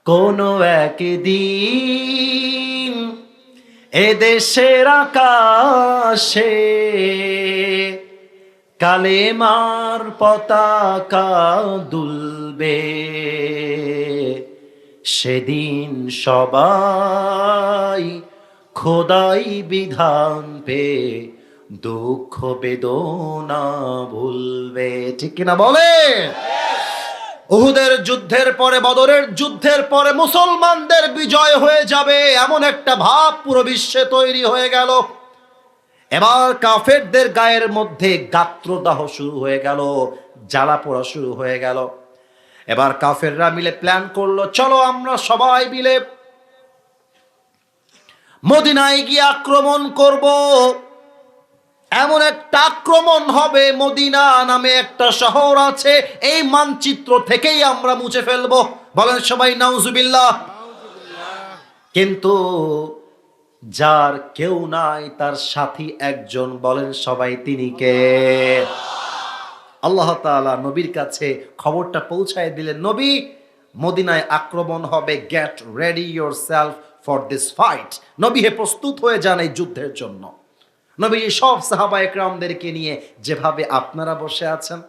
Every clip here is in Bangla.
কোনো একদিন এদেশের আকাশে কালেমার পতাকা দুলবে, সেদিন সবাই খোদাই বিধান পে দুঃখ বেদনা ভুলবে। ঠিক কিনা বলে? উহুদের যুদ্ধের পরে, বদরের যুদ্ধের পরে মুসলমানদের বিজয় হয়ে যাবে এমন একটা ভাব পুরো বিশ্বে তৈরি হয়ে গেল। এবার কাফেরদের গায়ের মধ্যে গাত্রদাহ শুরু হয়ে গেল, জ্বালা পোড়া শুরু হয়ে গেল। এবার কাফেররা মিলে প্ল্যান করলো, চলো আমরা সবাই মিলে মদিনায় গিয়ে আক্রমণ করব। এমন একটা আক্রমণ হবে, মদিনা নামে একটা শহর আছে, এই মানচিত্র থেকেই আমরা মুছে ফেলবো। বলেন সবাই নাউজুবিল্লাহ। কিন্তু যার কেউ নাই, তার সাথী একজন, বলেন সবাই তিনি কে? আল্লাহ তাআলা নবীর কাছে খবরটা পৌঁছায় দিলেন, নবী মদিনায় আক্রমণ হবে, get ready yourself for this fight. নবী হে প্রস্তুত হয়ে যান এই যুদ্ধের জন্য। নবীজি সব সাহাবা একরামদেরকে নিয়ে যেভাবে আপনারা বসে আছেন,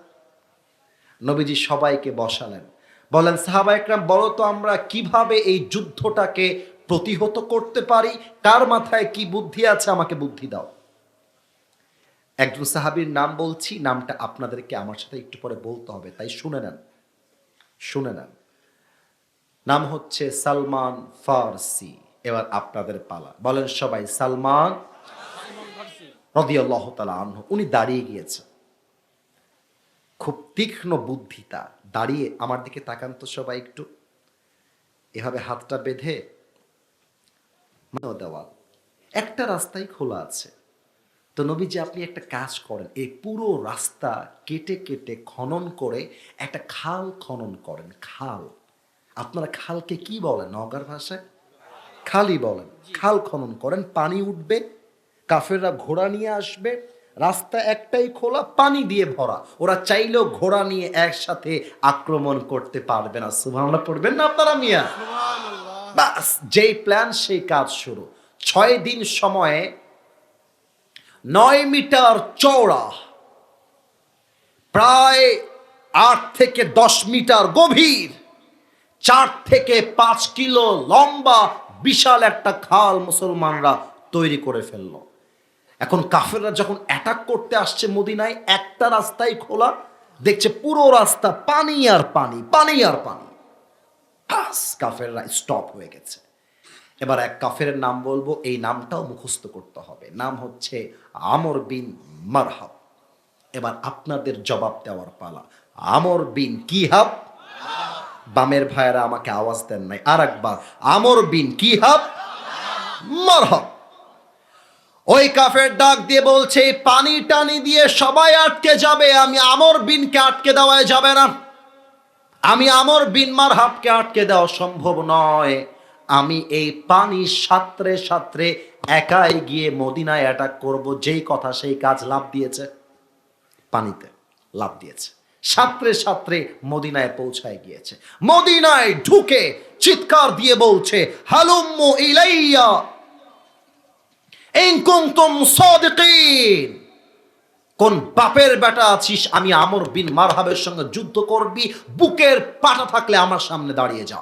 নবীজি সবাইকে বসালেন। বলেন সাহাবা একরাম, বলো তো আমরা কিভাবে এই যুদ্ধটাকে প্রতিহত করতে পারি? কার মাথায় কি বুদ্ধি আছে, আমাকে বুদ্ধি দাও। একজন সাহাবীর নাম বলছি, নামটা আপনাদেরকে আমার সাথে একটু পরে বলতে হবে, তাই শুনে নেন, শুনে নেন। নাম হচ্ছে সালমান ফারসি। এবার আপনাদের পালা, বলেন সবাই সালমান রাদিয়াল্লাহু তাআলা আনহু। উনি দাঁড়িয়ে গিয়েছেন, খুব তীক্ষ্ণ বুদ্ধি তার। দাঁড়িয়ে আমার দিকে তাকান তো সবাই একটু, এভাবে হাতটা বেঁধে দেওয়াল, একটা রাস্তাই খোলা আছে। তো নবীজি আপনি একটা কাজ করেন, এই পুরো রাস্তা কেটে কেটে খনন করে একটা খাল খনন করেন। খাল, আপনারা খালকে কি বলেন নওগাঁর ভাষায়? খালি বলেন। খাল খনন করেন, পানি উঠবে, কাফেররা ঘোড়া নিয়ে আসবে, রাস্তা একটাই খোলা, পানি দিয়ে ভরা। ওরা চাইলেও ঘোড়া নিয়ে একসাথে আক্রমণ করতে পারবে না। সুবহানাল্লাহ পড়বেন না আপনারা মিয়া? বাস, যেই প্ল্যান সেই কাজ শুরু। 6 দিন সময়ে 9 মিটার চওড়া, প্রায় 8 থেকে 10 মিটার গভীর, 4 থেকে 5 কিলো লম্বা বিশাল একটা খাল মুসলমানরা তৈরি করে ফেললো। এখন কাফেররা যখন অ্যাটাক করতে আসছে মদিনায়, একটা রাস্তাই খোলা, দেখছে পুরো রাস্তা পানি আর পানি, পানি আর পানি। কাফেররা স্টপ হয়ে গেছে। এবার এক কাফেরের নাম বলবো, এই নামটাও মুখস্থ করতে হবে। নাম হচ্ছে আমর বিন মারহাব। এবার আপনাদের জবাব দেওয়ার পালা। আমর বিন কি হাব? বামের ভাইয়েরা আমাকে আওয়াজ দেন নাই, আর একবার, আমর বিন কি হাব মারহাব। ওই কাফের ডাক দিয়ে বলছে, পানি টানি দিয়ে সবাই আটকে যাবে, আমি আমর বিনকে আটকে দেওয়া যাবে না। আমি আমর বিন মারহাবকে আটকে দেওয়া সম্ভব নয়। আমি এই পানি সাঁতরে সাঁতরে একাই গিয়ে মদিনায় অ্যাটাক করব। যেই কথা সেই কাজ, লাভ দিয়েছে, পানিতে লাভ দিয়েছে, সাঁতরে সাঁতরে মদিনায় পৌঁছায় গিয়েছে। মদিনায় ঢুকে চিৎকার দিয়ে বলছে, হালুম্মু ইলাইয়া ইন কুনতুম সাদিকিন। কোন বাপের বেটা আছিস আমি আমর বিন মারহাবের সঙ্গে যুদ্ধ করবি? বুকের পাটা থাকলে আমার সামনে দাঁড়িয়ে যা।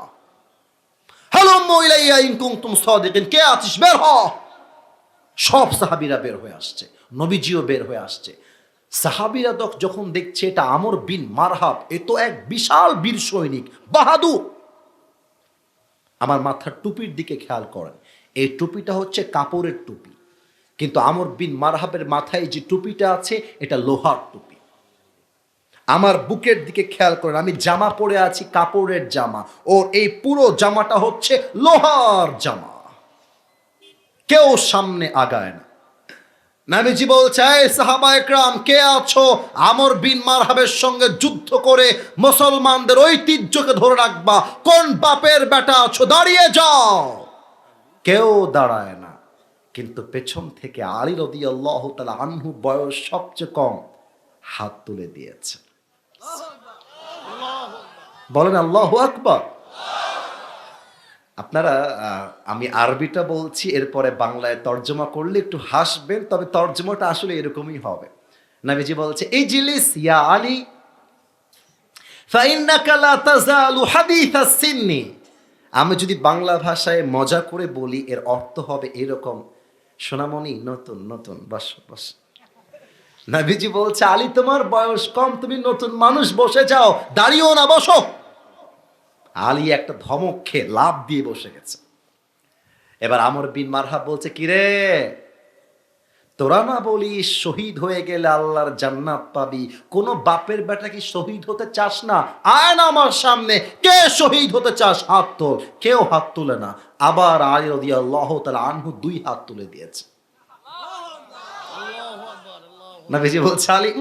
হালুম্মু ইলাইয়া ইন কুনতুম সাদিকিন, কে আছিস বের হ। সব সাহাবীরা বের হয়ে আসছে, নবীজিও বের হয়ে আসছে। সাহাবীরা যখন দেখছে এটা আমর বিন মারহাব, এ তো এক বিশাল বীর সৈনিক, বাহাদুর। আমার মাথার টুপির দিকে খেয়াল করেন, এই টুপিটা হচ্ছে কাপড়ের টুপি, কিন্তু আমর বিন মারহাবের মাথায় যে টুপিটা আছে এটা লোহার টুপি। আমার বুকের দিকে খেয়াল করেন, আমি জামা পরে আছি কাপড়ের জামা, ওর এই পুরো জামাটা হচ্ছে লোহার জামা। কেউ সামনে আগায় না। নবীজি বলছে, এই সাহাবা একরাম কে আছো আমর বিন মারহাবের সঙ্গে যুদ্ধ করে মুসলমানদের ঐতিহ্যকে ধরে রাখবা? কোন বাপের বেটা আছো, দাঁড়িয়ে যাও। কেউ দাঁড়ায় না। কিন্তু পেছন থেকে আলী রাদিয়াল্লাহু তাআলা আনহু, বয়স সবচেয়ে কম, হাত তুলে দিয়েছে। বলেন আল্লাহু আকবার। আপনারা আমি আরবিটা বলছি, এরপরে বাংলায় তর্জমা করলে একটু হাসবেন, তবে তর্জমাটা আসলে এরকমই হবে। নবীজি বলছে ইজলিস ইয়া আলী ফাইন্নাকা লা তাযালু হাদিসাস সিন্নি। আমি যদি বাংলা ভাষায় মজা করে বলি এর অর্থ হবে এরকম, সোনামণি নতুন নতুন বস বস। নবীজি বলছে আলী তোমার বয়স কম, তুমি নতুন মানুষ, বসে যাও, দাঁড়িয়েও না, বসো। আলী একটা ধমক খেয়ে লাফ দিয়ে বসে গেছে। এবার আমর বিন মারহাব বলছে কিরে, তোরা না বলিস শহীদ হয়ে গেলে আল্লাহর জান্নাত পাবি, কোন বাপের বেটা কি শহীদ হতে চাস না? আয় না আমার সামনে, কে শহীদ হতে চাস হাত তোল। কেউ হাত তুলে না। আবার আলী রাদিয়াল্লাহু তাআলা আনহু 2 হাত তুলে দিয়েছে। নবীজি বলছে আলী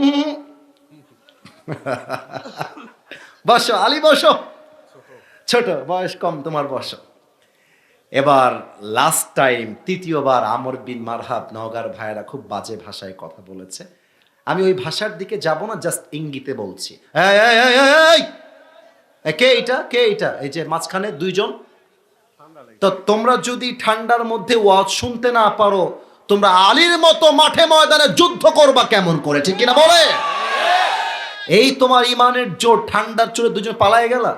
বসো, আলী বসো, ছোট বয়স কম তোমার, বসো। এবার লাস্ট টাইম, তৃতীয়বার আমর বিন মারহাব, নওগাঁর ভাইয়েরা খুব বাজে ভাষায় কথা বলেছে, আমি ওই ভাষার দিকে যাব না, জাস্ট ইঙ্গিতে বলছি। এই, এই, এই, এই, এই! কে এটা, কে এটা? এই যে মাঝখানে 2 জন, তো তোমরা যদি ঠান্ডার মধ্যে ওয়াজ শুনতে না পারো, তোমরা আলীর মতো মাঠে ময়দানে যুদ্ধ করবা কেমন করে, ঠিক কিনা বলে? এই তোমার ইমানের জোর, ঠান্ডার চোরে 2 জন পালায়ে গেলা।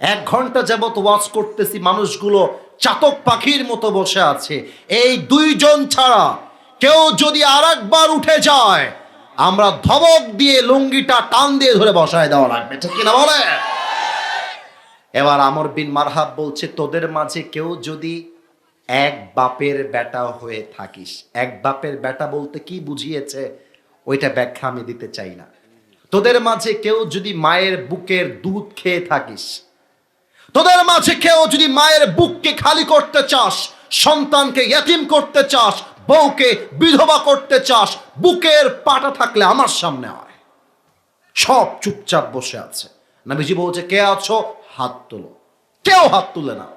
1 ঘন্টা যাবত ওয়াজ করতেছি, মানুষগুলো চাতক পাখির মতো বসে আছে। এই 2 জন ছাড়া কেউ যদি আরেকবার উঠে যায়, আমরা ধমক দিয়ে লুঙ্গিটা টান দিয়ে ধরে বসায় দেওয়া লাগবে, ঠিক কিনা বলে? এবার আমর বিন মারহাব বলছে তোদের মাঝে কেউ যদি এক বাপের বেটা হয়ে থাকিস, এক বাপের বেটা বলতে কি বুঝিয়েছে ওইটা ব্যাখ্যা আমি দিতে চাই না। তোদের মাঝে কেউ যদি মায়ের বুকের দুধ খেয়ে থাকিস, তোদের মাঝে কেউ যদি মায়ের বুককে খালি করতে চাস, সন্তানকে ইয়াতিম করতে চাস, বউকে বিধবা করতে চাস, বুকের পাটা থাকলে আমার সামনে আয়। সব চুপচাপ বসে আছে। নবীজি বলছে কে আছো, হাত তোলো। কেউ হাত তুলে না।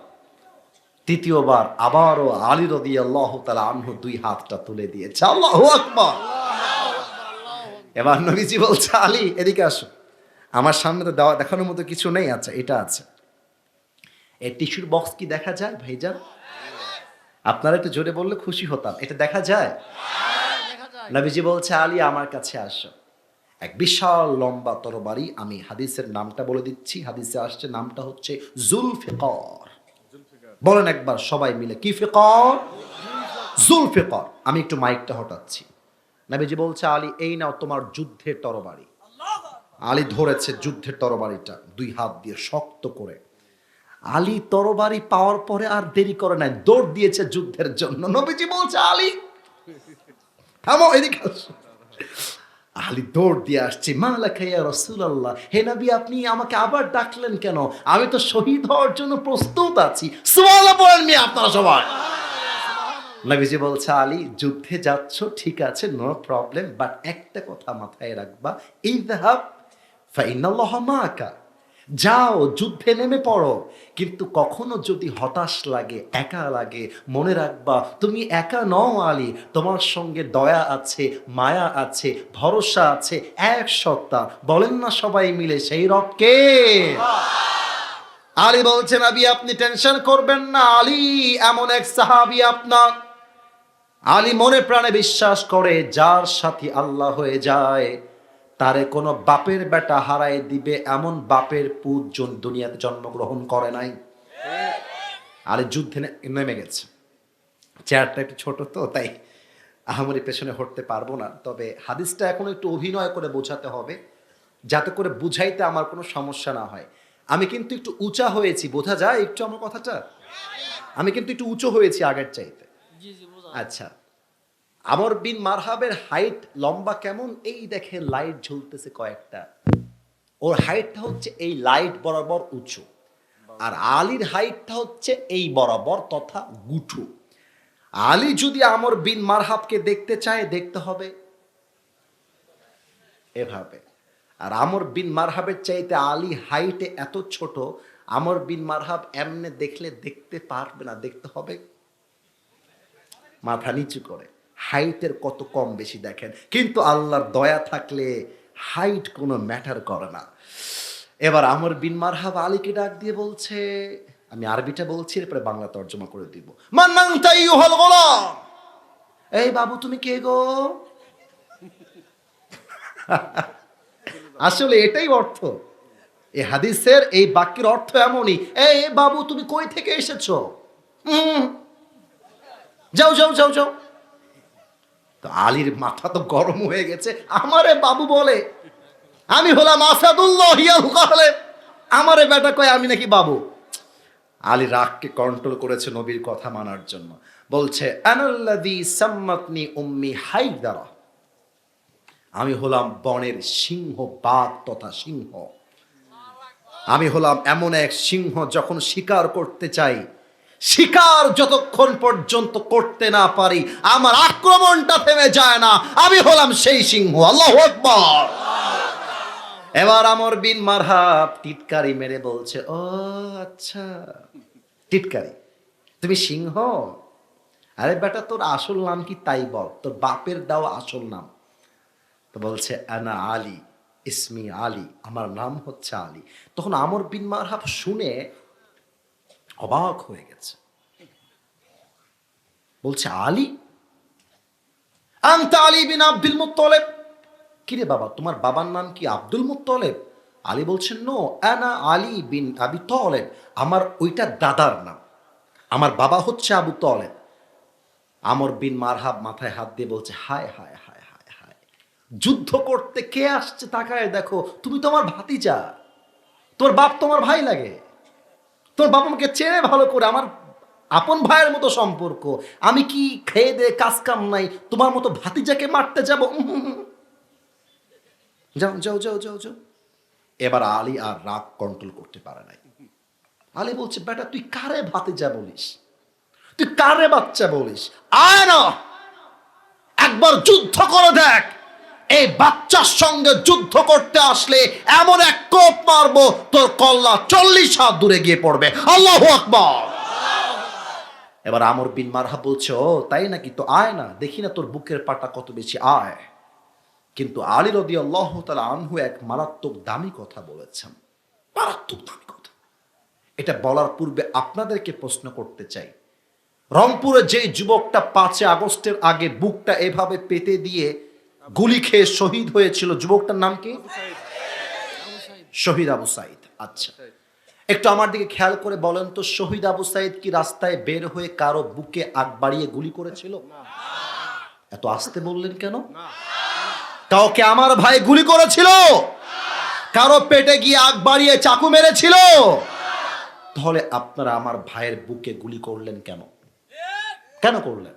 তৃতীয়বার আবারও আলী রাদিয়াল্লাহু তাআলা আনহু 2 হাতটা তুলে দিয়েছে। আল্লাহু আকবার। এবার নবীজি বলছে আলী এদিকে আসো, আমার সামনে তো দেখানোর মতো কিছু নেই। আচ্ছা এটা আছে। এই টিস্যুর বক্স কি দেখা যায় ভাইজান? আপনারা একটু জোরে বললে খুশি হতাম। এটা দেখা যায়? নবীজি বলছে আলী আমার কাছে আসো। এক বিশাল লম্বা তরবারি, আমি হাদিসের নামটা বলে দিচ্ছি, হাদিসে আসছে নামটা হচ্ছে জুলফিকার। বলেন একবার সবাই মিলে, কি ফিকার? জুলফিকার। আমি একটু মাইকটা হটাচ্ছি। নবীজি বলছে আলী এই নাও তোমার যুদ্ধের তরবারি। আলী ধরেছে যুদ্ধের তরবারিটা 2 হাত দিয়ে শক্ত করে। আলী তরবারি পাওয়ার পরে আর দেরি করে নাই, দৌড় দিয়েছে যুদ্ধের জন্য। নবীজি বলছে আলী থামো, এদিকে আসো। আলী দৌড় দিয়ে আসছে। মালাকা ইয়া রাসূলুল্লাহ, হে নবী আপনি আমাকে আবার ডাকলেন কেন? আমি তো শহীদ হওয়ার জন্য প্রস্তুত আছি। সুবহানাল্লাহ বলেন মিয়া আপনারা সবাই। নবীজি বলছে আলী যুদ্ধে যাচ্ছ ঠিক আছে, নো প্রবলেম, বাট একটা কথা মাথায় রাখবা, ইযহাব ফাইনাল্লাহা মাআকা। যাও যুদ্ধে নেমে পড়ো, কিন্তু কখনো যদি হতাশ লাগে, একা লাগে, মনে রাখবা তুমি একা নও আলী, তোমার সঙ্গে দয়া আছে, মায়া আছে, ভরসা আছে এক সত্তা। বলেন না সবাই মিলে সেই রব কে? আলী বলছেন নবী আপনি টেনশন করবেন না, আলী এমন এক সাহাবী আপনার। আলী মনে প্রাণে বিশ্বাস করে যার সাথী আল্লাহ হয়ে যায় তারে কোনো বাপের বেটা হারায় দিবে এমন বাপের পুত দুনিয়াতে জন্মগ্রহণ করে নাই। আলী যুদ্ধে নেমে গেছে। চেয়ারটা একটু ছোট তো তাই আহামরি পেছনে হটতে পারবো না, তবে হাদিসটা এখন একটু অভিনয় করে বোঝাতে হবে যাতে করে বুঝাইতে আমার কোনো সমস্যা না হয়। আমি কিন্তু একটু উঁচা হয়েছি, বোঝা যায় একটু আমার কথাটা? আমি কিন্তু একটু উঁচু হয়েছি আগের চাইতে। আচ্ছা, আমর বিন মারহাবের হাইট লম্বা কেমন? এই দেখে লাইট ঝুলতেছে কয়েকটা, ওর হাইটটা হচ্ছে এই লাইট বরাবর উঁচু, আর আলীর হাইটটা হচ্ছে এই বরাবর তথা গুঠু। আলী যদি আমর বিন মারহাবকে দেখতে চায় দেখতে হবে এভাবে, আর আমর বিন মারহাবের চাইতে আলী হাইটে এত ছোট, আমর বিন মারহাব এমনে দেখলে দেখতে পারবে না, দেখতে হবে মাথা নিচু করে। হাইটের কত কম বেশি দেখেন, কিন্তু আল্লাহর দয়া থাকলে হাইট কোনো ম্যাটার করে না। এবার আমর বিন মারহাব আলীকে ডাক দিয়ে বলছে আমি আরবিটা বলছি, এরপরে বাংলা তর্জমা করে দিব। মান আনতা আইয়ুহাল গোলাম, এই বাবু তুমি কে গো? আসলে এটাই অর্থ এই হাদিসের, এই বাক্যের অর্থ এমনই, এই বাবু তুমি কই থেকে এসেছো? যাও যাও যাও যাও। তো আলীর মাথা তো গরম হয়ে গেছে, আমারে বাবু বলে, আমি হলাম আসাদুল্লাহ ইয়াল গালিব, আমারে বেটা কয় আমি নাকি বাবু। আলী রাগকে কন্ট্রোল করেছে নবীর কথা মানার জন্য, বলছে আনাল্লাযী সাম্মাতনি উম্মি হায়দারা, আমি হলাম বনের সিংহ, বাঘ তথা সিংহ। আমি হলাম এমন এক সিংহ, যখন শিকার করতে চাই, শিকার যতক্ষণ পর্যন্ত করতে না পারি আমার আক্রমণটা থেমে যায় না, আমি হলাম সেই সিংহ। আল্লাহু আকবার। এবার আমর বিন মারহাব টিটকারি মেরে বলছে, ও আচ্ছা টিটকারি, তুমি সিংহ? আরে বেটা তোর আসল নাম কি তাই বল, তোর বাপের দাও আসল নাম। তো বলছে আনা আলী, ইসমি আলী, আমার নাম হচ্ছে আলী। তখন আমর বিন মারহাব শুনে অবাক হয়ে গেছে, বলছে আলী, আনতা আলী বিন আব্দুল মুত্তালিব, কিরে বাবা তোমার বাবার নাম কি আব্দুল মুত্তালিব? আলী বলছেন নো, আনা আলী বিন আবি তালেব, আমার ওইটা দাদার নাম, আমার বাবা হচ্ছে আবু তালেব। আমর বিন মারহাব মাথায় হাত দিয়ে বলছে, হায় হায় হায় হায় হায়, যুদ্ধ করতে কে আসছে তাকায় দেখো, তুমি তো আমার ভাতিজা, তোর বাপ তোমার ভাই লাগে, তোর বাবা আমাকে চেনে ভালো করে, আমার আপন ভাইয়ের মতো সম্পর্ক, আমি কি খেয়ে দে কাজ কাম নাই তোমার মতো ভাতিজাকে মারতে যাব? যাও যাও যাও যাও যাও। এবার আলী আর রাগ কন্ট্রোল করতে পারে নাই। আলী বলছে, বেটা তুই কারে ভাতিজা বলিস, তুই কারে বাচ্চা বলিস? আয় না, একবার যুদ্ধ করে দেখ, এই বাচ্চার সঙ্গে যুদ্ধ করতে আসলে এমন এক কোপ মারবো তোর কল্লা 40 হাত দূরে গিয়ে পড়বে। আল্লাহু আকবার। এবার আমর বিন মারহাব বলছে, ও তাই নাকি, তো আয় না দেখি না তোর বুকের পাটা কত বেশি, আয়। কিন্তু আলী রাদিয়াল্লাহু তাআলা আনহু এক মারাত্মক দামি কথা বলেছেন, মারাত্মক দামি কথা। এটা বলার পূর্বে আপনাদেরকে প্রশ্ন করতে চাই, রংপুরে যে যুবকটা 5 আগস্টের আগে বুকটা এভাবে পেতে দিয়ে গুলি খেয়ে শহীদ হয়েছিল, যুবকটার নাম কি? শহীদ আবু সাইদ। আচ্ছা, একটু আমার দিকে খেয়াল করে বলেন তো, শহীদ আবু সাইদ কি রাস্তায় বের হয়ে কারো বুকে আগ বাড়িয়ে গুলি করেছিল? এত আস্তে বললেন কেন? কাউকে আমার ভাই গুলি করেছিল? কারো পেটে গিয়ে আগ বাড়িয়ে চাকু মেরেছিল? তাহলে আপনারা আমার ভাইয়ের বুকে গুলি করলেন কেন? কেন করলেন?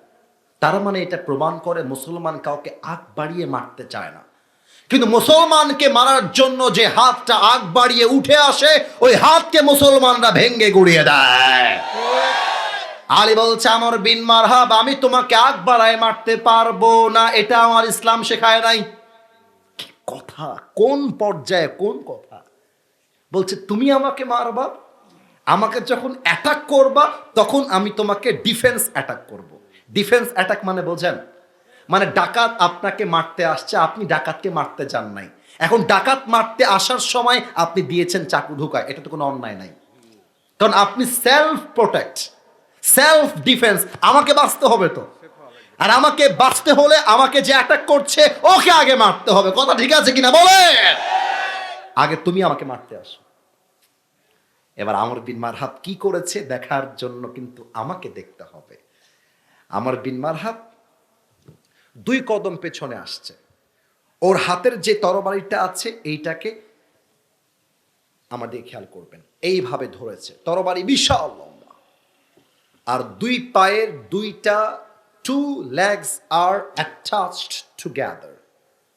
তার মানে এটা প্রমাণ করে মুসলমান কাউকে আগ বাড়িয়ে মারতে চায় না, কিন্তু মুসলমানকে মারার জন্য যে হাতটা আগ বাড়িয়ে উঠে আসে, ওই হাতকে মুসলমানরা ভেঙ্গে গুড়িয়ে দেয়। আলী বলছে, আমর বিন মারহাব, আমি তোমাকে আগ বাড়ায় মারতে পারবো না, এটা আমার ইসলাম শেখায় নাই। কি কথা, কোন পর্যায়ে কোন কথা বলছে, তুমি আমাকে মারবা, আমাকে যখন অ্যাটাক করবা তখন আমি তোমাকে ডিফেন্স অ্যাটাক করব। ডিফেন্স অ্যাটাক মানে বোঝেন? মানে ডাকাত আপনাকে মারতে আসছে, আপনি ডাকাতকে মারতে যান নাই, এখন ডাকাত মারতে আসার সময় আপনি দিয়েছেন চাকু ঢুকায়, এটা তো কোনো অন্যায় নাই, কারণ আপনি সেলফ প্রোটেক্ট, সেলফ ডিফেন্স, আমাকে বাঁচতে হবে তো, আর আমাকে বাঁচতে হলে আমাকে যে অ্যাটাক করছে ওকে আগে মারতে হবে। কথা ঠিক আছে কিনা বলেন? আগে তুমি আমাকে মারতে আসো। এবার আমর বিন মারহাব কি করেছে দেখার জন্য কিন্তু আমাকে দেখতে হবে। আমর বিন মারহাব 2 কদম পেছনে আসছে, ওর হাতের যে তরবারিটা আছে এইটাকে আমার দিকে খেয়াল করবেন, এইভাবে ধরেছে, তরবারি বিশাল লম্বা, আর 2 পায়ের 2টা 2 legs are attached together,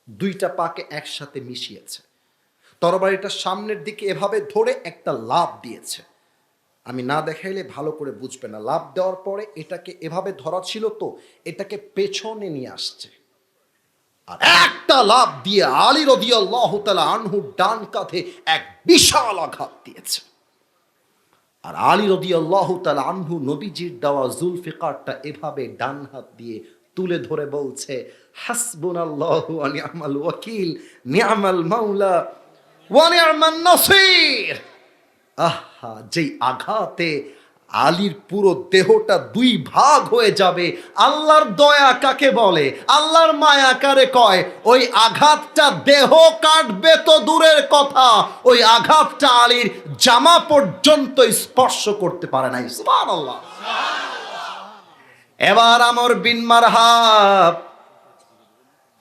2টা পাকে একসাথে মিশিয়েছে, তরবারিটা সামনের দিকে এভাবে ধরে একটা লাফ দিয়েছে। আমি না দেখাইলে ভালো করে বুঝবে না। লাফ দেওয়ার পরে এটাকে এভাবে ধরা ছিল, তো এটাকে পেছনে নিয়ে আসছে, আর একটা লাফ দিয়ে আলী রাদিয়াল্লাহু তাআলা আনহু ডান কাঁধে এক বিশাল আঘাত দিয়েছে। আর আলী রাদিয়াল্লাহু তাআলা আনহু নবীজির দেওয়া জুলফিকারটা এভাবে ডান হাত দিয়ে তুলে ধরে বলছে, হাসবুনাল্লাহু ওয়া নি'মাল ওয়াকিল, নি'মাল মাওলা ওয়া নি'মান নাসির। আহা, যেই আঘাতে আলীর পুরো দেহটা দুই ভাগ হয়ে যাবে, আল্লাহর দয়া কাকে বলে, আল্লাহর মায়া কারে কয়? ওই আঘাতটা দেহ কাটবে তো দূরের কথা, ওই আঘাতটা আলীর জামা পর্যন্ত স্পর্শ করতে পারে নাই। সুবহানাল্লাহ। এবার আমর বিন মারহাব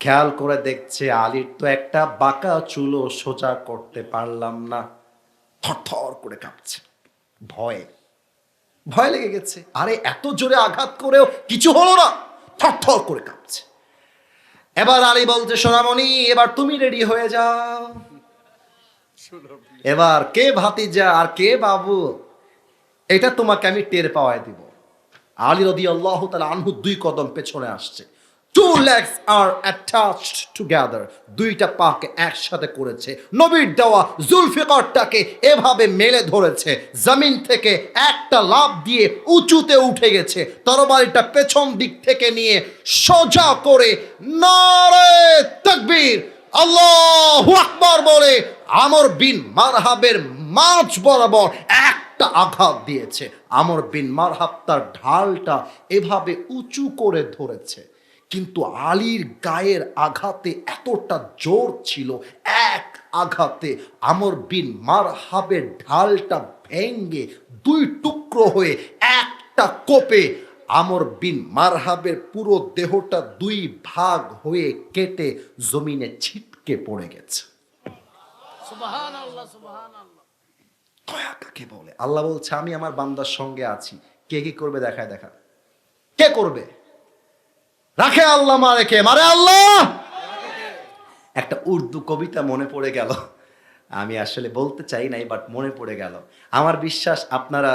খেয়াল করে দেখছে আলীর তো একটা বাঁকা চুলও সোজা করতে পারলাম না, থরথর করে কাঁপছে, ভয় ভয় লেগে গেছে। আরে এত জোরে আঘাত করেও কিছু হলো না, থরথর করে কাঁপছে। এবার আলী বলছে, সোনামণি এবার তুমি রেডি হয়ে যাও। এবার কে ভাতিজা আর কে বাবু এটা তোমাকে আমি টের পাওয়ায় দিব। আলী রাদিয়াল্লাহু তাআলা আনহু দুই কদম পেছনে আসছে। Two legs are attached together, দুইটা পাকে একসাথে করেছে, নবীর দেওয়া জুলফিকারটাকে এভাবে মেলে ধরেছে, জমিন থেকে একটা লাফ দিয়ে উঁচুতে উঠে গেছে, তরবারিটা পেছন দিক থেকে নিয়ে সোজা করে নারে তাকবীর আল্লাহু আকবার বলে আমর বিন মারহাবের মাঝ বরাবর একটা আঘাত দিয়েছে। আমর বিন মারহাব তার ঢালটা এভাবে উঁচু করে ধরেছে, কিন্তু আলীর গায়ের আঘাতে এতটা জোর ছিল, এক আঘাতে আমর বিন মারহাবের ঢালটা ভেঙ্গে দুই টুকরো হয়ে একটা কোপে আমর বিন মারহাবের পুরো দেহটা দুই ভাগ হয়ে কেটে জমিনে ছিটকে পড়ে গেছে। সুবহানাল্লাহ, সুবহানাল্লাহ। দয়া কাকে বলে? আল্লাহ বলছে, আমি আমার বান্দার সঙ্গে আছি। কে কি করবে দেখায় দেখা, কে করবে? রাখে আল্লাহ, মারে কে? মারে আল্লাহ। একটা উর্দু কবিতা মনে পড়ে গেল, আমি আসলে বলতে চাই নাই, বাট মনে পড়ে গেল। আমার বিশ্বাস আপনারা,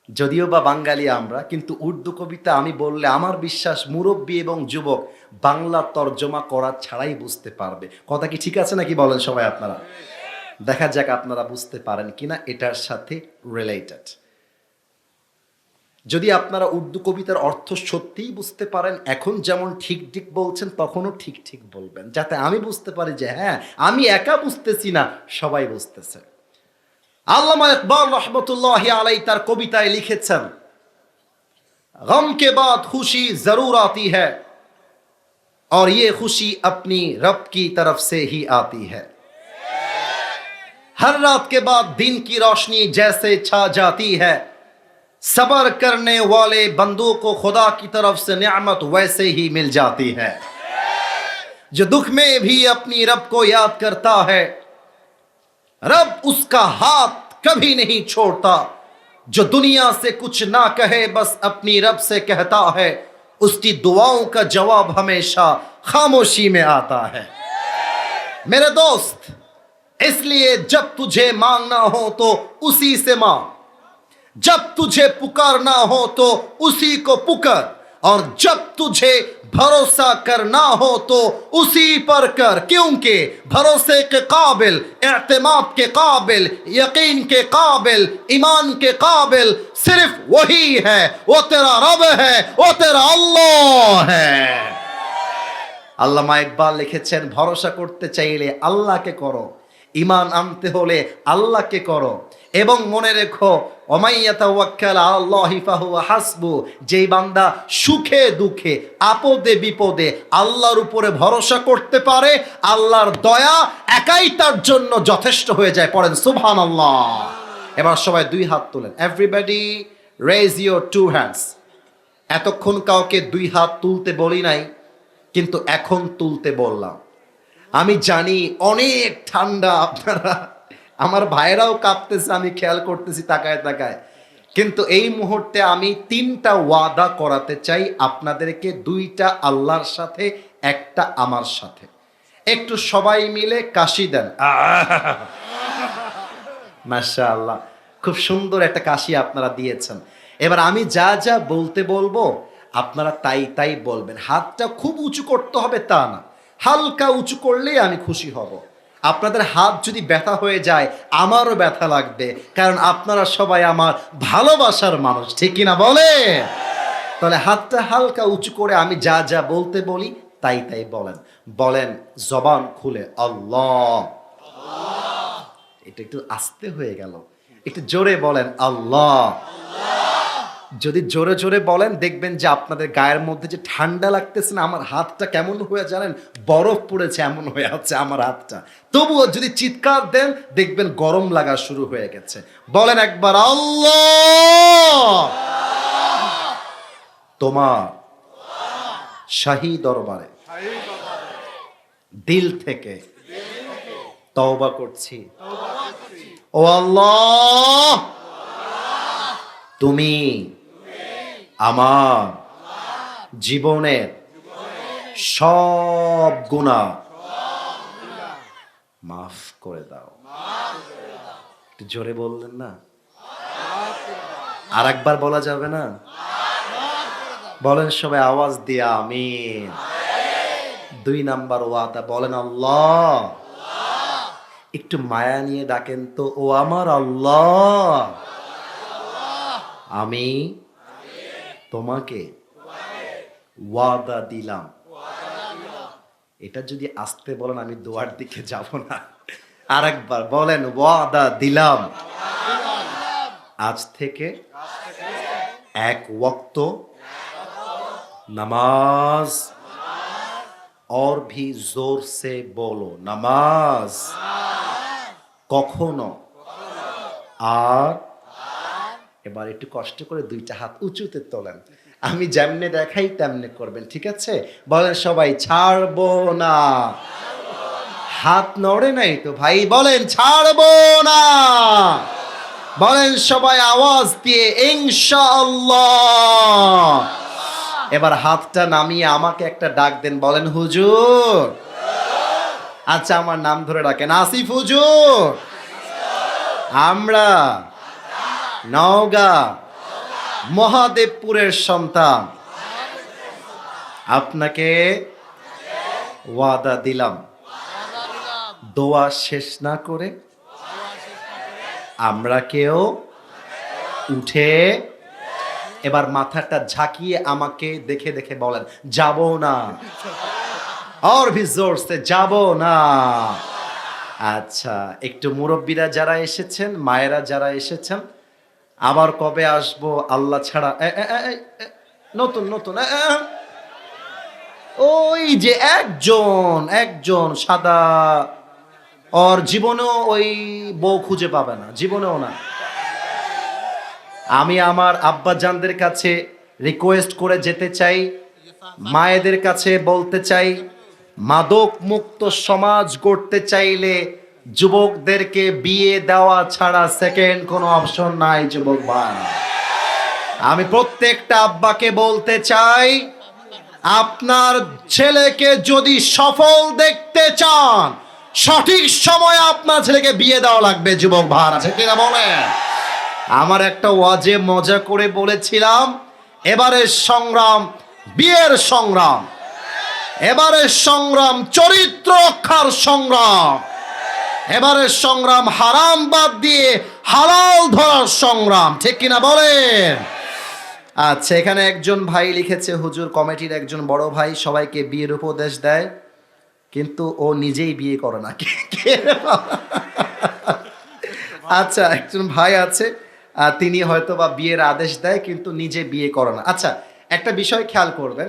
যদিও বা বাঙালি আমরা, কিন্তু উর্দু কবিতা আমি বললে আমার বিশ্বাস মুরব্বী এবং যুবক বাংলা তর্জমা করা ছাড়াই বুঝতে পারবে। কথা কি ঠিক আছে নাকি বলেন সবাই আপনারা? দেখা যাক আপনারা বুঝতে পারেন কিনা এটার সাথে রিলেটেড। যদি আপনারা উর্দু কবিতার অর্থ সত্যিই বুঝতে পারেন, এখন যেমন ঠিক ঠিক বলছেন তখনও ঠিক ঠিক বলবেন, যাতে আমি বুঝতে পারি যে হ্যাঁ, আমি একা বুঝতেছি না, সবাই বুঝতেছে। আল্লামা ইকবাল রহমতুল্লাহি আলাইহি তার কবিতায় লিখেছেন, গম কে বাদ খুশি জরুর আতি হ্যায় और ये खुशी अपनी रब की तरफ से ही आती है, हर रात के बाद दिन की रोशनी जैसे छा जाती है, सबर करने वाले बंदों को खुदा की तरफ से नियामत वैसे ही मिल जाती है, जो दुख में भी अपनी रब को याद करता है, रब उसका हाथ कभी नहीं छोड़ता, जो दुनिया से कुछ ना कहे बस अपनी रब से कहता है, उसकी दुआओं का जवाब हमेशा खामोशी में आता है। मेरे दोस्त, इसलिए जब तुझे मांगना हो तो उसी से मांग, जब तुझे पुकारना हो तो उसी को पुकार, और जब तुझे भरोसा करना हो तो उसी पर कर, क्योंकि भरोसे के काबिल, एतमाद के काबिल, यकीन के काबिल, ईमान के काबिल सिर्फ वही है, वो तेरा रब है, वो तेरा अल्लाह है। আল্লামা ইকবাল লিখেছেন, ভরসা করতে চাইলে আল্লাহকে করো, ঈমান আনতে হলে আল্লাহকে করো, এবং মনে রেখো ওমাইয়াতাওয়াক্কাল আলাল্লাহি ফাহুয়া হাসবু, যেই বান্দা সুখে দুঃখে আপদে বিপদে আল্লাহর উপরে ভরসা করতে পারে, আল্লাহর দয়া একাই তার জন্য যথেষ্ট হয়ে যায়। পড়েন সুবহানাল্লাহ। এবার সবাই দুই হাত তোলেন, everybody raise your two hands. এতক্ষণ কাউকে দুই হাত তুলতে বলি নাই, কিন্তু এখন তুলতে বললাম। আমি জানি অনেক ঠান্ডা, আপনারা আমার ভাইরাও কাঁপতেছে, আমি খেয়াল করতেছি তাকায় তাকায়, কিন্তু এই মুহূর্তে আমি তিনটা ওয়াদা করাতে চাই আপনাদেরকে, দুইটা আল্লাহর সাথে, একটা আমার সাথে। একটু সবাই মিলে কাশি দেন। মাশাআল্লাহ, খুব সুন্দর একটা কাশি আপনারা দিয়েছেন। এবার আমি যা যা বলতে বলবো আপনারা তাই তাই বলবেন। হাতটা খুব উঁচু করতে হবে তা না, হালকা উঁচু করলেই আমি খুশি হব। আপনাদের হাত যদি ব্যথা হয়ে যায় আমারও ব্যথা লাগবে, কারণ আপনারা সবাই আমার ভালোবাসার মানুষ, ঠিক কিনা বলে? তাহলে হাতটা হালকা উঁচু করে আমি যা যা বলতে বলি তাই তাই বলেন। বলেন জবান খুলে আল্লাহ। এটা একটু আস্তে হয়ে গেল, একটু জোরে বলেন আল্লাহ। যদি জোরে জোরে বলেন দেখবেন যে আপনাদের গায়ের মধ্যে যে ঠান্ডা লাগতেছে না, আমার হাতটা কেমন হয়ে জানেন, বরফ পড়েছে এমন হয়ে আছে আমার হাতটা। তবুও যদি চিৎকার দেন দেখবেন গরম লাগা শুরু হয়ে গেছে। বলেন একবার আল্লাহ। তোমার শাহী দরবারে দিল থেকে তওবা করছি ও আল্লাহ, তুমি আমার জীবনের সব গুনাহ মাফ করে দাও। একটু জোরে বললেন না? আর একবার বলা যাবে না? বলেন সবাই আওয়াজ দিয়ে আমিন। 2 নাম্বার ওয়াদা, বলেন আল্লাহ। একটু মায়া নিয়ে ডাকেন তো, ও আমার আল্লাহ, আমি তোমাকে ওয়াদা দিলাম। এটা যদি আস্তে বলেন আমি দোয়ার দিকে যাব না। আর একবার বলেন ওয়াদা দিলাম, আজ থেকে 1 ওয়াক্ত नमाज, और भी जोर से बोलो नमाज, কখনো আর, এবার একটু কষ্ট করে 2টা হাত উঁচুতে তোলেন, আমি যেমনে দেখাই তেমনে করবেন, ঠিক আছে? বলেন সবাই ছাড়বো না। হাত নড়ে নাই তো ভাই, বলেন ছাড়বো না। বলেন সবাই আওয়াজ দিয়ে ইনশাআল্লাহ। এবার হাতটা নামিয়ে আমাকে একটা ডাক দেন, বলেন হুজুর। আচ্ছা আমার নাম ধরে ডাকেন, আসিফ হুজুর। আমরা নওগাঁ মহাদেবপুরের সন্তান, আপনাকে ওয়াদা দিলাম, দোয়া শেষ না করে আমরা কেউ উঠে, এবার মাথাটা ঝাঁকিয়ে আমাকে দেখে দেখে বলেন যাব না, আর ভি জোর সে যাব না। আচ্ছা একটু মুরব্বীরা যারা এসেছেন, মায়েরা যারা এসেছেন, আবার কবে আসবো আল্লাহ ছাড়া, নতুন নতুন ওই যে একজন সাদা, ওর জীবনেও ওই বউ খুঁজে পাবে না, জীবনেও না। আমি আমার আব্বা জানদের কাছে রিকোয়েস্ট করে যেতে চাই, মায়েদের কাছে বলতে চাই, মাদক মুক্ত সমাজ গড়তে চাইলে যুবকদেরকে বিয়ে দেওয়া ছাড়া সেকেন্ড কোনো অপশন নাই যুবক ভাই। আমি প্রত্যেকটা আব্বাকে বলতে চাই, আপনার ছেলেকে যদি সফল দেখতে চান, সঠিক সময়ে আপনার ছেলেকে বিয়ে দেওয়া লাগবে যুবক ভাই, আছে কিনা বলেন? আমার একটা ওয়াজে মজা করে বলেছিলাম, এবারের সংগ্রাম বিয়ের সংগ্রাম, এবারের সংগ্রাম চরিত্র রক্ষার সংগ্রাম, এবারের সংগ্রাম হারাম বাদ দিয়ে হালাল ধরার সংগ্রাম, ঠিক কিনা বলেন? আচ্ছা এখানে একজন ভাই লিখেছে, হুজুর কমিটির একজন বড় ভাই সবাইকে বিয়ের উপদেশ দেয় কিন্তু ও নিজেই বিয়ে করে না। আচ্ছা একজন ভাই আছে, তিনি হয়তো বা বিয়ের আদেশ দেয় কিন্তু নিজে বিয়ে করে না। আচ্ছা একটা বিষয় খেয়াল করবেন,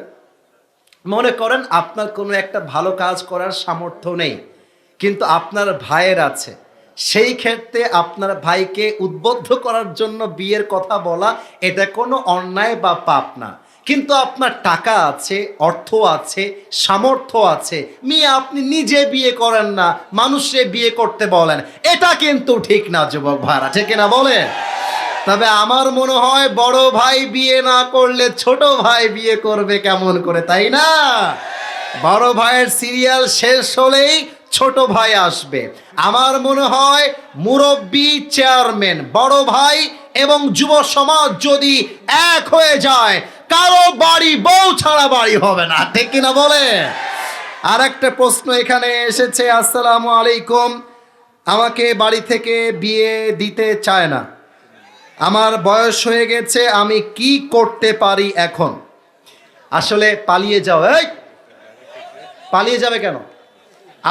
মনে করেন আপনার কোনো একটা ভালো কাজ করার সামর্থ্য নেই কিন্তু আপনার ভাইয়ের আছে, সেই ক্ষেত্রে আপনার ভাইকে উদ্বুদ্ধ করার জন্য বিয়ের কথা বলা এটা কোনো অন্যায় বা পাপ না। কিন্তু আপনার টাকা আছে, অর্থ আছে, সামর্থ্য আছে, মেয়ে আপনি নিজে বিয়ে করেন না, মানুষে বিয়ে করতে বলেন, এটা কিন্তু ঠিক না যুবক ভাইরা, ঠিক না বলেন? তবে আমার মনে হয় বড় ভাই বিয়ে না করলে ছোট ভাই বিয়ে করবে কেমন করে, তাই না? বড় ভাইয়ের সিরিয়াল শেষ হলেই ছোট ভাই আসবে। আমার মনে হয় মুরব্বি, চেয়ারম্যান, বড় ভাই এবং যুব সমাজ যদি এক হয়ে যায়, কারো বাড়ি বউ ছাড়া বাড়ি হবে না, ঠিক কিনা বলে? আর একটা প্রশ্ন এখানে এসেছে, আসসালামু আলাইকুম, আমাকে বাড়ি থেকে বিয়ে দিতে চায় না, আমার বয়স হয়ে গেছে, আমি কি করতে পারি এখন? আসলে পালিয়ে যাও। এই পালিয়ে যাবে কেন?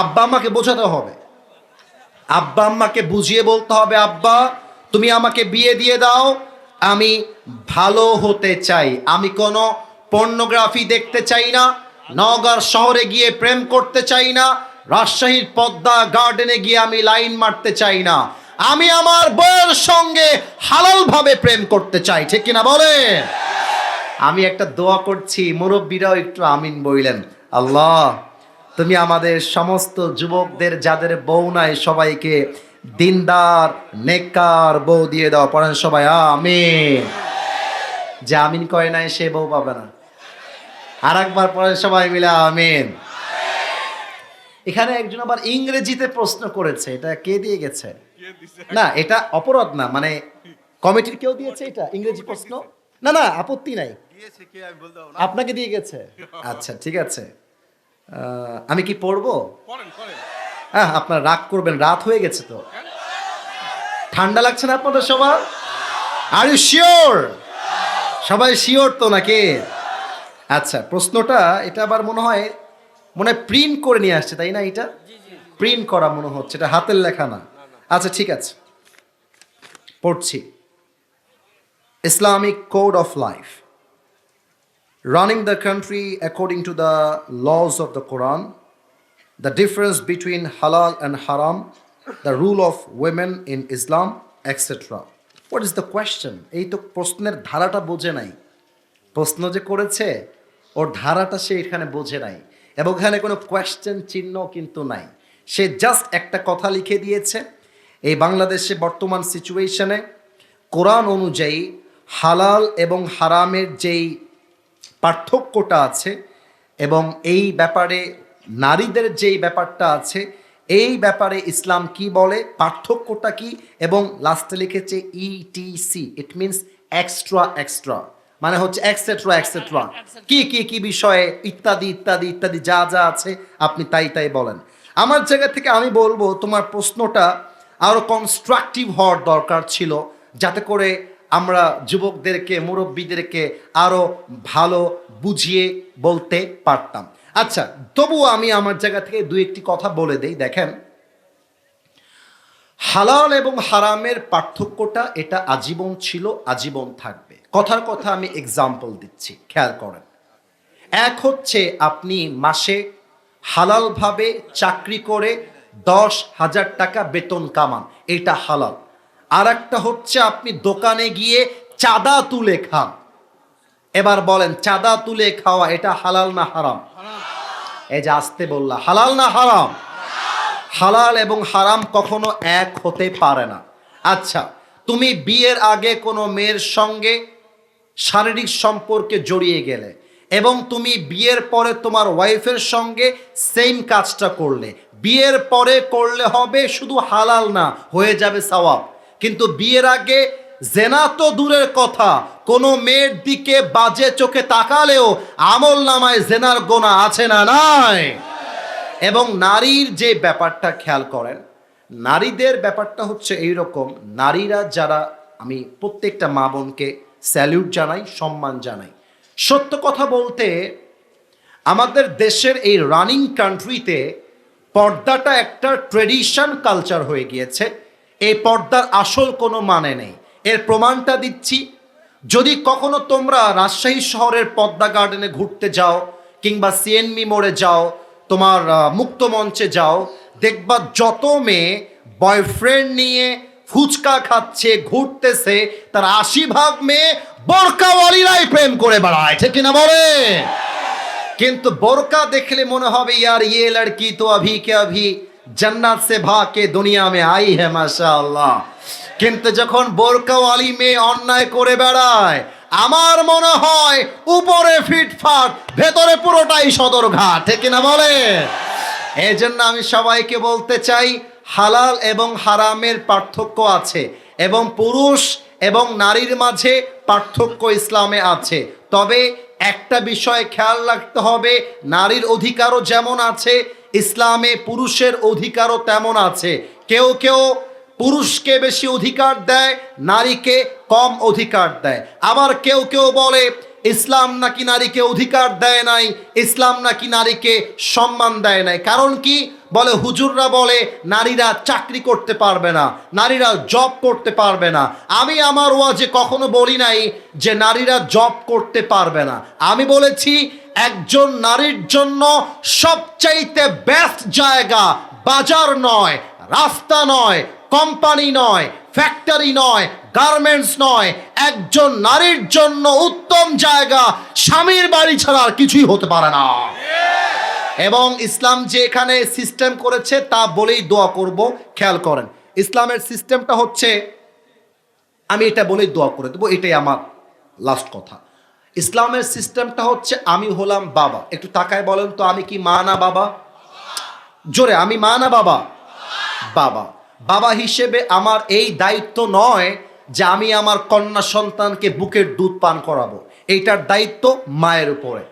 আব্বা আম্মাকে বোঝাতে হবে, আব্বা আম্মাকে বুঝিয়ে বলতে হবে, আব্বা তুমি আমাকে বিয়ে দিয়ে দাও, আমি ভালো হতে চাই, আমি কোনো পর্নোগ্রাফি দেখতে চাই না, নওগাঁর শহরে গিয়ে প্রেম করতে চাই না, রাজশাহীর পদ্মা গার্ডেনে গিয়ে আমি লাইন মারতে চাই না, আমি আমার বউয়ের সঙ্গে হালালভাবে প্রেম করতে চাই, ঠিক কিনা বলেন? আমি একটা দোয়া করছি, মুরব্বীরাও একটু আমিন বললেন। আল্লাহ, তুমি আমাদের সমস্ত যুবকদের যাদের বউ নাই সবাইকে দিনদার নেককার বউ দিয়ে দাও। পড়েন সবাই আমিন। যে আমিন কয় নাই সে বউ পাবে না। আর একবার পড়েন সবাই মিলে আমিন। এখানে একজন আবার ইংরেজিতে প্রশ্ন করেছে, এটা কে দিয়ে গেছে? না, এটা অপরাধ না, মানে কমিটির কেউ দিয়েছে এটা ইংরেজি প্রশ্ন? না না, আপত্তি নাই, আপনাকে দিয়ে গেছে। আচ্ছা ঠিক আছে, আমি কি পড়বো? হ্যাঁ, আপনার রাগ করবেন, রাত হয়ে গেছে তো। ঠান্ডা লাগছে না আপনাদের সবার? Are you sure? সবাই শিওর তো নাকি? আচ্ছা, প্রশ্নটা এটা আবার মনে হয় প্রিন্ট করে নিয়ে আসছে, তাই না? এটা প্রিন্ট করা মনে হচ্ছে, এটা হাতের লেখা না। আচ্ছা ঠিক আছে, পড়ছি। Islamic code of life. Running the country according to the laws of the Quran, the difference between halal and haram, the rule of women in Islam, etc. What is the question? এই তো প্রশ্নের ধারাটা বোঝে নাই। প্রশ্ন যে করেছে ওর ধারাটা সে এখানে বোঝে নাই, এবং এখানে কোনো কোয়েশ্চেন চিহ্ন কিন্তু নাই। সে জাস্ট একটা কথা লিখে দিয়েছে, এই বাংলাদেশে বর্তমান সিচুয়েশনে কোরআন অনুযায়ী হালাল এবং হারামের যেই পার্থক্যটা আছে এবং এই ব্যাপারে নারীদের যেই ব্যাপারটা আছে, এই ব্যাপারে ইসলাম কি বলে, পার্থক্যটা কি, এবং লাস্টে লিখেছে etc, it means extra extra, মানে হচ্ছে এক্সেট্রা এক্সেট্রা, কি কি কি বিষয়ে ইত্যাদি ইত্যাদি ইত্যাদি যা যা আছে আপনি তাই তাই বলেন। আমার জায়গা থেকে আমি বলবো তোমার প্রশ্নটা আরও কনস্ট্রাকটিভ হওয়ার দরকার ছিল, যাতে করে আমরা যুবকদেরকে মুরব্বীদেরকে আরও ভালো বুঝিয়ে বলতে পারতাম। আচ্ছা, তবুও আমি আমার জায়গা থেকে দুই একটি কথা বলে দেই। দেখেন, হালাল এবং হারামের পার্থক্যটা এটা আজীবন ছিল, আজীবন থাকবে। কথার কথা আমি এক্সাম্পল দিচ্ছি, খেয়াল করেন। এক হচ্ছে আপনি মাসে হালালভাবে চাকরি করে 10,000 টাকা বেতন কামান, এটা হালাল। আর একটা হচ্ছে আপনি দোকানে গিয়ে চাঁদা তুলে খান। এবার বলেন, চাঁদা তুলে খাওয়া এটা হালাল না হারাম? এই যে আসতে বললা, হালাল না হারাম? হালাল এবং হারাম কখনো এক হতে পারে না। আচ্ছা, তুমি বিয়ের আগে কোনো মেয়ের সঙ্গে শারীরিক সম্পর্কে জড়িয়ে গেলে এবং তুমি বিয়ের পরে তোমার ওয়াইফের সঙ্গে সেম কাজটা করলে, বিয়ের পরে করলে হবে শুধু হালাল না, হয়ে যাবে সওয়াব। কিন্তু বিয়ের আগে জেনা তো দূরের কথা, কোনো মেয়ের দিকে বাজে চোখে তাকালেও আমল নামায় জেনার গোনা আছে না নাই? এবং নারীর যে ব্যাপারটা খেয়াল করেন, নারীদের ব্যাপারটা হচ্ছে এইরকম, নারীরা যারা, আমি প্রত্যেকটা মা বোনকে স্যালিউট জানাই, সম্মান জানাই। সত্য কথা বলতে আমাদের দেশের এই রানিং কান্ট্রিতে পর্দাটা একটা ট্রেডিশন কালচার হয়ে গিয়েছে। এই পর্দার আসল কোনো মানে নেই। এর প্রমাণটা দিচ্ছি, যদি কখনো তোমরা রাজশাহী শহরের পদ্মা গার্ডেনে ঘুরতে যাও কিংবা সিএনমি মোড়ে যাও, তোমার মুক্ত মঞ্চে যাও, দেখবা যত মেয়ে বয়ফ্রেন্ড নিয়ে ফুচকা খাচ্ছে, ঘুরতেছে, তার 80% মেয়ে বোরকাওয়ালিরাই প্রেম করে বেড়ায়, ঠিক কিনা বলে? কিন্তু বোরকা দেখলে মনে হবে ইয়ার ये लड़की तो अभी के अभी जन्नत से भाग के दुनिया में आई है माशाअल्लाह। কিন্তু যখন বোরকাওয়ালি মেয়ে অন্যায় করে বেড়ায়, আমার মনে হয় উপরে ফিটফাট, ভেতরে পুরোটাই সদরঘাট, ঠিক কিনা বলে? এই জন্য আমি সবাইকে বলতে চাই, হালাল এবং হারামের পার্থক্য আছে, এবং পুরুষ এবং নারীর মাঝে পার্থক্য ইসলামে আছে। তবে একটা বিষয় খেয়াল রাখতে হবে, নারীর অধিকারও যেমন আছে ইসলামে, পুরুষের অধিকারও তেমন আছে। কেউ কেউ পুরুষকে বেশি অধিকার দেয়, নারীকে কম অধিকার দেয়। আবার কেউ কেউ বলে ইসলাম নাকি নারীকে অধিকার দেয় নাই, ইসলাম নাকি নারীকে সম্মান দেয় নাই। কারণ কি? বলে হুজুররা বলে নারীরা চাকরি করতে পারবে না, নারীরা জব করতে পারবে না। আমি আমার ওয়াজে কখনো বলি নাই যে নারীরা জব করতে পারবে না। আমি বলেছি একজন নারীর জন্য সবচাইতে বেস্ট জায়গা বাজার নয়, রাস্তা নয়, কোম্পানি নয়, ফ্যাক্টরি নয়, গার্মেন্টস নয়। একজন নারীর জন্য উত্তম জায়গা স্বামীর বাড়ি ছাড়া আর কিছুই হতে পারে না। এবং ইসলাম যে এখানে সিস্টেম করেছে তা বলেই দোয়া করব। খেয়াল করেন, ইসলামের সিস্টেমটা হচ্ছে, আমি এটা বলেই দোয়া করে দেবো, এটাই আমার লাস্ট কথা। ইসলামের সিস্টেমটা হচ্ছে, আমি হলাম বাবা, একটু তাকায় বলেন তো, আমি কি মা না বাবা? জোরে, আমি মা না বাবা? বাবা। বাবা হিসেবে আমার এই দায়িত্ব নয় যে আমি আমার কন্যা সন্তানকে বুকের দুধ পান করাবো, এইটার দায়িত্ব মায়ের উপরে।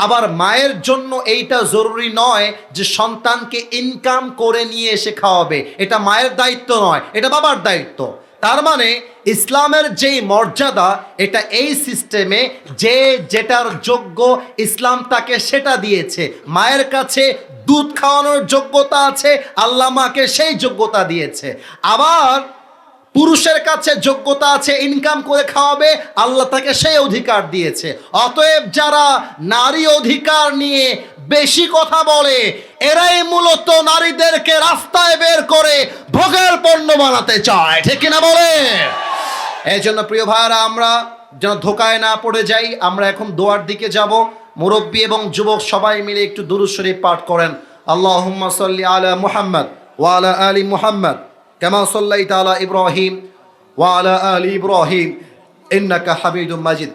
আবার মায়ের জন্য এইটা জরুরি নয় যে সন্তানকে ইনকাম করে নিয়ে এসে খাওয়াবে, এটা মায়ের দায়িত্ব নয়, এটা বাবার দায়িত্ব। তার মানে ইসলামের যেই মর্যাদা, এটা এই সিস্টেমে যে যেটার যোগ্য ইসলাম তাকে সেটা দিয়েছে। মায়ের কাছে দুধ খাওয়ানোর যোগ্যতা আছে, আল্লাহ মাকে সেই যোগ্যতা দিয়েছে। আবার পুরুষের কাছে যোগ্যতা আছে, ইনকাম করে খাওয়াবে, আল্লাহ তাকে সেই অধিকার দিয়েছে। অতএব যারা নারী অধিকার নিয়ে বেশি কথা বলে, এরাই মূলত নারীদেরকে রাস্তায় বের করে ভোগের পণ্য বানাতে চায়, ঠিক কিনা বলে? এই জন্য প্রিয় ভাইরা, আমরা যেন ধোকায় না পড়ে যাই। আমরা এখন দোয়ার দিকে যাব। মুরব্বী এবং যুবক সবাই মিলে একটু দুরূদ শরীফ পাঠ করেন। আল্লাহুম্মা সাল্লি আলা মুহাম্মদ ওয়া আলা আলি মুহাম্মদ কামা সাল্লাইতা আলা ইব্রাহিম ওয়া আলা আলি ইব্রাহিম ইন্নাকা হামিদুম মাজিদ।